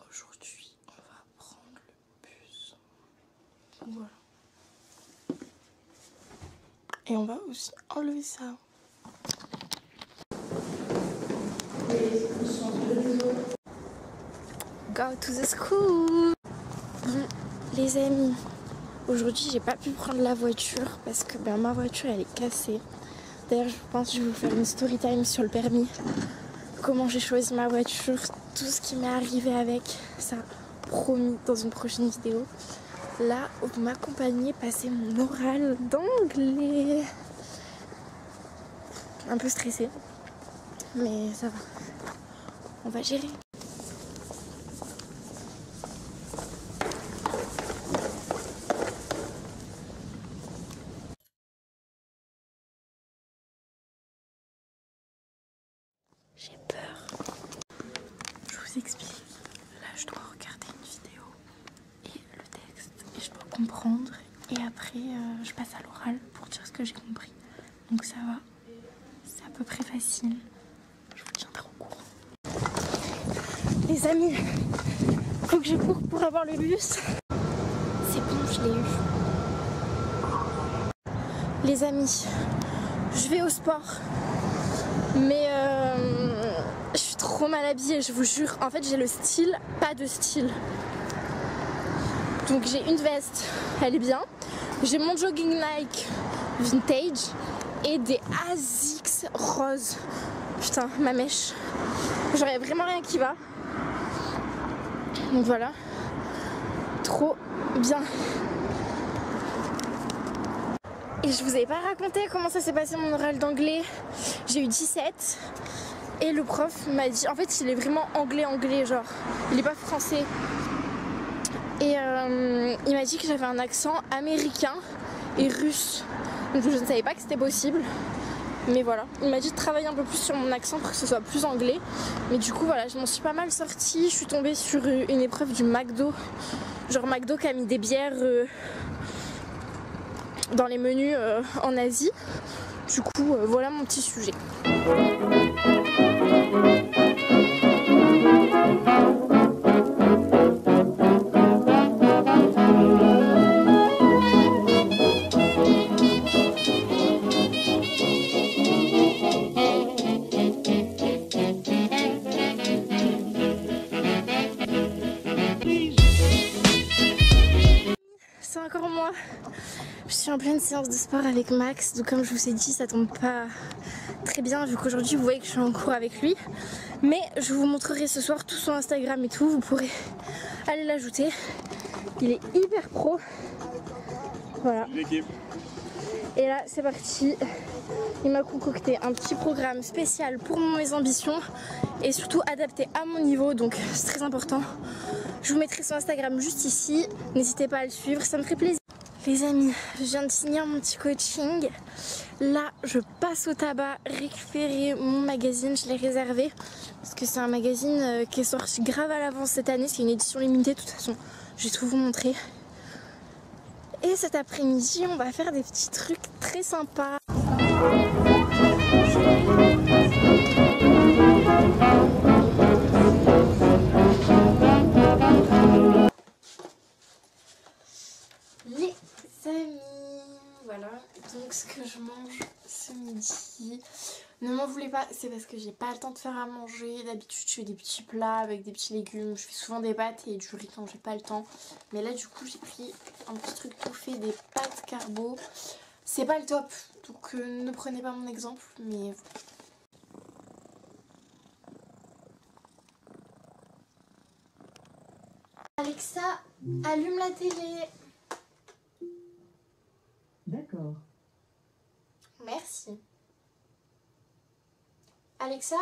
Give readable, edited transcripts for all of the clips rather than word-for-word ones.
Aujourd'hui, on va prendre le bus. Voilà. Et on va aussi enlever ça. Go to the school. Bon, les amis, aujourd'hui j'ai pas pu prendre la voiture parce que ma voiture elle est cassée. D'ailleurs je pense que je vais vous faire une story time sur le permis. Comment j'ai choisi ma voiture, tout ce qui m'est arrivé avec, ça promis dans une prochaine vidéo. Là, vous m'accompagnez passer mon oral d'anglais. Un peu stressée, mais ça va. On va gérer. J'ai peur. Je vous explique. Là, je dois regarder une vidéo et le texte. Et je dois comprendre. Et après, je passe à l'oral pour dire ce que j'ai compris. Donc ça va. C'est à peu près facile. Je vous tiendrai au courant. Les amis, faut que je cours pour avoir le bus. C'est bon, je l'ai eu. Les amis, je vais au sport. Mais je suis trop mal habillée, je vous jure. En fait, j'ai le style, pas de style. Donc j'ai une veste, elle est bien. J'ai mon jogging Nike vintage et des Asics roses. Putain, ma mèche. J'aurais vraiment rien qui va. Donc voilà. Trop bien. Et je vous avais pas raconté comment ça s'est passé mon oral d'anglais. J'ai eu 17 et le prof m'a dit, en fait il est vraiment anglais genre, il est pas français. Et il m'a dit que j'avais un accent américain et russe. Donc je ne savais pas que c'était possible. Mais voilà, il m'a dit de travailler un peu plus sur mon accent pour que ce soit plus anglais. Mais du coup voilà, je m'en suis pas mal sortie. Je suis tombée sur une épreuve du McDo. Genre McDo qui a mis des bières dans les menus en Asie. Du coup, voilà mon petit sujet. C'est encore moi. Je suis en pleine séance de sport avec Max, donc comme je vous ai dit, ça tombe pas très bien vu qu'aujourd'hui vous voyez que je suis en cours avec lui. Mais je vous montrerai ce soir tout son Instagram et tout, vous pourrez aller l'ajouter. Il est hyper pro. Voilà. Et là c'est parti. Il m'a concocté un petit programme spécial pour mes ambitions et surtout adapté à mon niveau, donc c'est très important. Je vous mettrai son Instagram juste ici, n'hésitez pas à le suivre, ça me ferait plaisir. Les amis, je viens de finir mon petit coaching. Là, je passe au tabac récupérer mon magazine, je l'ai réservé parce que c'est un magazine qui est sorti grave à l'avance cette année, c'est une édition limitée, de toute façon, je vais tout vous montrer. Et cet après-midi, on va faire des petits trucs très sympas. Les amis, voilà donc ce que je mange ce midi. Ne m'en voulez pas, c'est parce que j'ai pas le temps de faire à manger. D'habitude je fais des petits plats avec des petits légumes, je fais souvent des pâtes et du riz quand j'ai pas le temps. Mais là du coup j'ai pris un petit truc tout fait, des pâtes carbo. C'est pas le top, donc ne prenez pas mon exemple, mais... Alexa, allume la télé. D'accord. Merci. Alexa,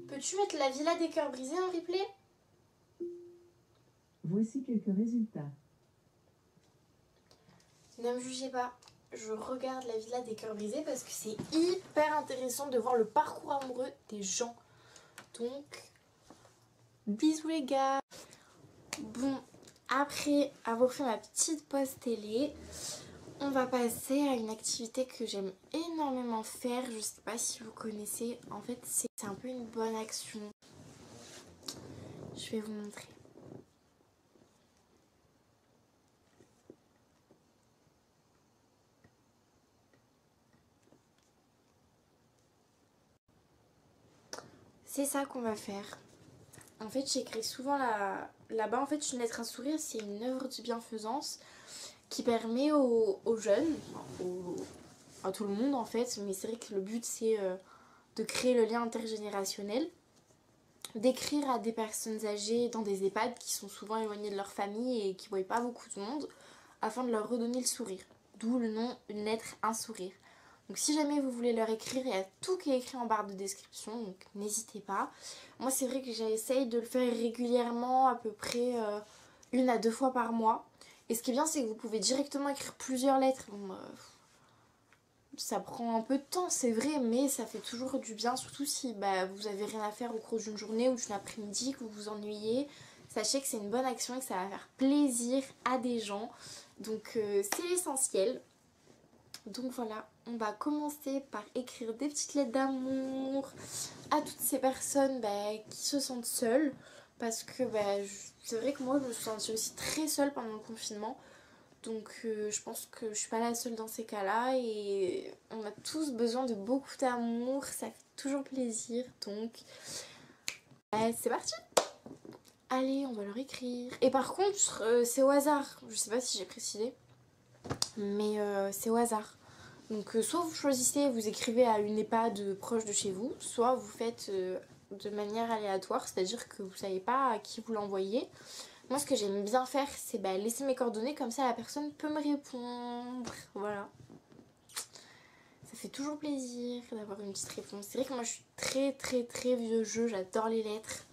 peux-tu mettre la Villa des Cœurs Brisés en replay? Voici quelques résultats. Ne me jugez pas, je regarde la villa des cœurs brisés parce que c'est hyper intéressant de voir le parcours amoureux des gens. Donc, bisous les gars. Bon, après avoir fait ma petite pause télé, on va passer à une activité que j'aime énormément faire. Je sais pas si vous connaissez, en fait c'est un peu une bonne action. Je vais vous montrer. C'est ça qu'on va faire. En fait, j'écris souvent là-bas. En fait, une lettre, un sourire, c'est une œuvre de bienfaisance qui permet aux jeunes, à tout le monde en fait, mais c'est vrai que le but c'est de créer le lien intergénérationnel, d'écrire à des personnes âgées dans des EHPAD qui sont souvent éloignées de leur famille et qui ne voient pas beaucoup de monde, afin de leur redonner le sourire. D'où le nom, une lettre, un sourire. Donc si jamais vous voulez leur écrire, il y a tout qui est écrit en barre de description, donc n'hésitez pas. Moi c'est vrai que j'essaye de le faire régulièrement, à peu près 1 à 2 fois par mois. Et ce qui est bien, c'est que vous pouvez directement écrire plusieurs lettres. Bon, ça prend un peu de temps, c'est vrai, mais ça fait toujours du bien, surtout si vous avez rien à faire au cours d'une journée ou d'une après-midi, que vous vous ennuyez. Sachez que c'est une bonne action et que ça va faire plaisir à des gens. Donc c'est l'essentiel. Donc voilà, on va commencer par écrire des petites lettres d'amour à toutes ces personnes qui se sentent seules. Parce que c'est vrai que moi je me suis sentie aussi très seule pendant le confinement. Donc je pense que je suis pas la seule dans ces cas-là et on a tous besoin de beaucoup d'amour, ça fait toujours plaisir. Donc c'est parti. Allez, on va leur écrire. Et par contre, c'est au hasard. Je sais pas si j'ai précisé, mais c'est au hasard. Donc soit vous choisissez, vous écrivez à une EHPAD proche de chez vous, soit vous faites de manière aléatoire, c'est-à-dire que vous savez pas à qui vous l'envoyez. Moi, ce que j'aime bien faire, c'est laisser mes coordonnées, comme ça la personne peut me répondre. Voilà. Ça fait toujours plaisir d'avoir une petite réponse. C'est vrai que moi, je suis très très très vieux jeu, j'adore les lettres.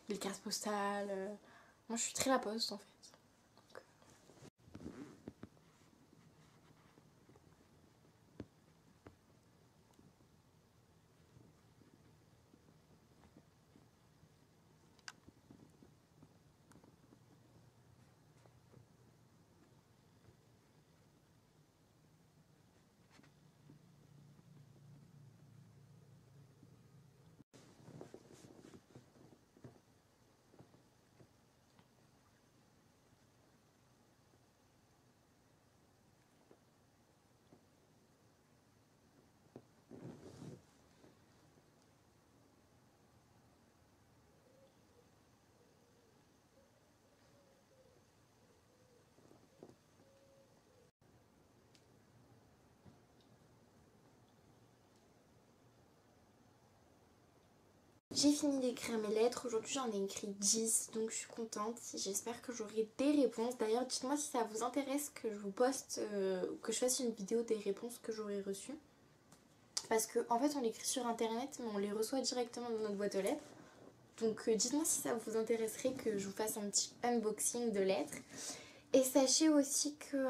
Les cartes postales. Moi, je suis très la poste en fait. J'ai fini d'écrire mes lettres, aujourd'hui j'en ai écrit 10, donc je suis contente, j'espère que j'aurai des réponses. D'ailleurs dites-moi si ça vous intéresse que je vous poste, que je fasse une vidéo des réponses que j'aurai reçues. Parce qu'en fait on l'écrit sur internet mais on les reçoit directement dans notre boîte aux lettres. Donc dites-moi si ça vous intéresserait que je vous fasse un petit unboxing de lettres. Et sachez aussi que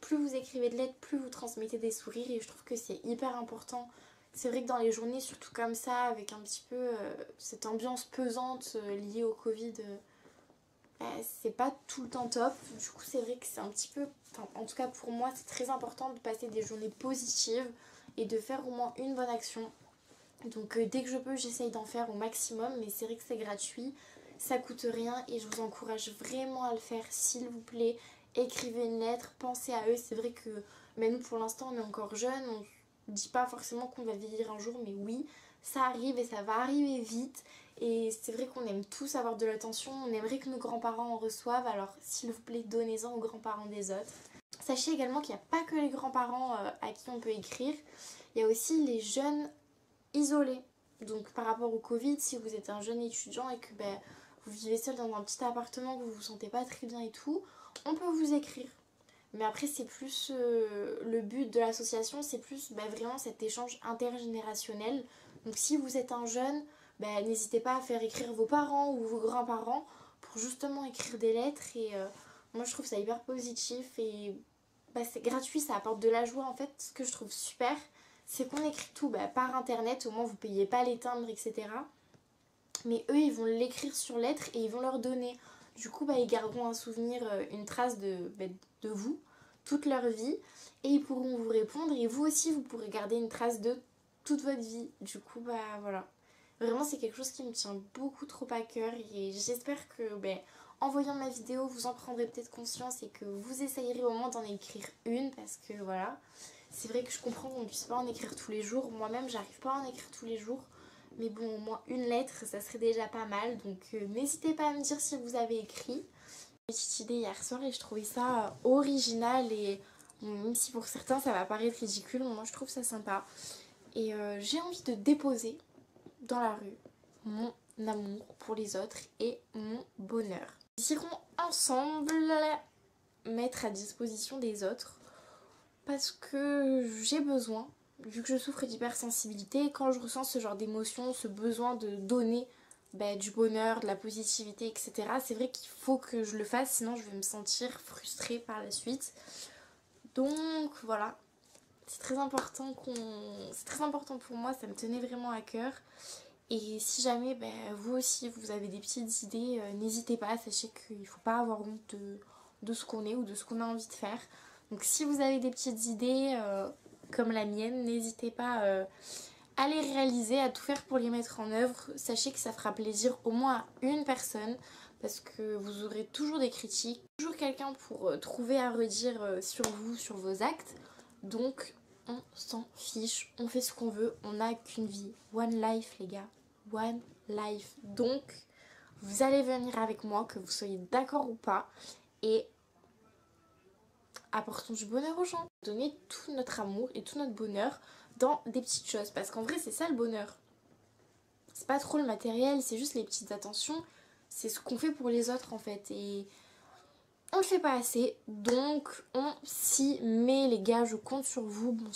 plus vous écrivez de lettres, plus vous transmettez des sourires et je trouve que c'est hyper important. C'est vrai que dans les journées, surtout comme ça, avec un petit peu cette ambiance pesante liée au Covid, c'est pas tout le temps top. Du coup, c'est vrai que c'est un petit peu, en tout cas pour moi, c'est très important de passer des journées positives et de faire au moins une bonne action. Donc dès que je peux, j'essaye d'en faire au maximum, mais c'est vrai que c'est gratuit, ça coûte rien et je vous encourage vraiment à le faire, s'il vous plaît. Écrivez une lettre, pensez à eux. C'est vrai que nous pour l'instant on est encore jeunes, on ne dit pas forcément qu'on va vieillir un jour, mais oui, ça arrive et ça va arriver vite. Et c'est vrai qu'on aime tous avoir de l'attention, on aimerait que nos grands-parents en reçoivent, alors s'il vous plaît, donnez-en aux grands-parents des autres. Sachez également qu'il n'y a pas que les grands-parents à qui on peut écrire, il y a aussi les jeunes isolés. Donc par rapport au Covid, si vous êtes un jeune étudiant et que vous vivez seul dans un petit appartement, que vous vous sentez pas très bien et tout, on peut vous écrire. Mais après c'est plus le but de l'association, c'est plus vraiment cet échange intergénérationnel. Donc si vous êtes un jeune, n'hésitez pas à faire écrire vos parents ou vos grands-parents pour justement écrire des lettres et Moi je trouve ça hyper positif et c'est gratuit, ça apporte de la joie. En fait, ce que je trouve super, c'est qu'on écrit tout par internet, au moins vous payez pas les timbres, etc. Mais eux, ils vont l'écrire sur lettres et ils vont leur donner. Du coup, ils garderont un souvenir, une trace de vous, toute leur vie. Et ils pourront vous répondre. Et vous aussi, vous pourrez garder une trace de toute votre vie. Du coup, voilà. Vraiment, c'est quelque chose qui me tient beaucoup trop à cœur. Et j'espère que, en voyant ma vidéo, vous en prendrez peut-être conscience et que vous essayerez au moins d'en écrire une. Parce que, voilà, c'est vrai que je comprends qu'on ne puisse pas en écrire tous les jours. Moi-même, j'arrive pas à en écrire tous les jours. Mais bon, au moins une lettre, ça serait déjà pas mal. Donc n'hésitez pas à me dire si vous avez écrit. J'ai une petite idée hier soir et je trouvais ça original. Et même si pour certains ça va paraître ridicule, moi je trouve ça sympa. Et j'ai envie de déposer dans la rue mon amour pour les autres et mon bonheur. Nous irons ensemble mettre à disposition des autres parce que j'ai besoin. Vu que je souffre d'hypersensibilité, quand je ressens ce genre d'émotion, ce besoin de donner du bonheur, de la positivité, etc., c'est vrai qu'il faut que je le fasse, sinon je vais me sentir frustrée par la suite. Donc voilà, c'est très important pour moi, ça me tenait vraiment à cœur. Et si jamais vous aussi vous avez des petites idées, n'hésitez pas, sachez qu'il ne faut pas avoir honte de ce qu'on est ou de ce qu'on a envie de faire. Donc si vous avez des petites idées comme la mienne, n'hésitez pas à les réaliser, à tout faire pour les mettre en œuvre. Sachez que ça fera plaisir au moins à une personne parce que vous aurez toujours des critiques, toujours quelqu'un pour trouver à redire sur vous, sur vos actes. Donc on s'en fiche, on fait ce qu'on veut, on n'a qu'une vie. One life les gars, one life. Donc vous allez venir avec moi, que vous soyez d'accord ou pas, et apportons du bonheur aux gens. Donner tout notre amour et tout notre bonheur dans des petites choses. Parce qu'en vrai, c'est ça le bonheur. C'est pas trop le matériel, c'est juste les petites attentions. C'est ce qu'on fait pour les autres en fait. Et on le fait pas assez. Donc on s'y met les gars, je compte sur vous. Bon.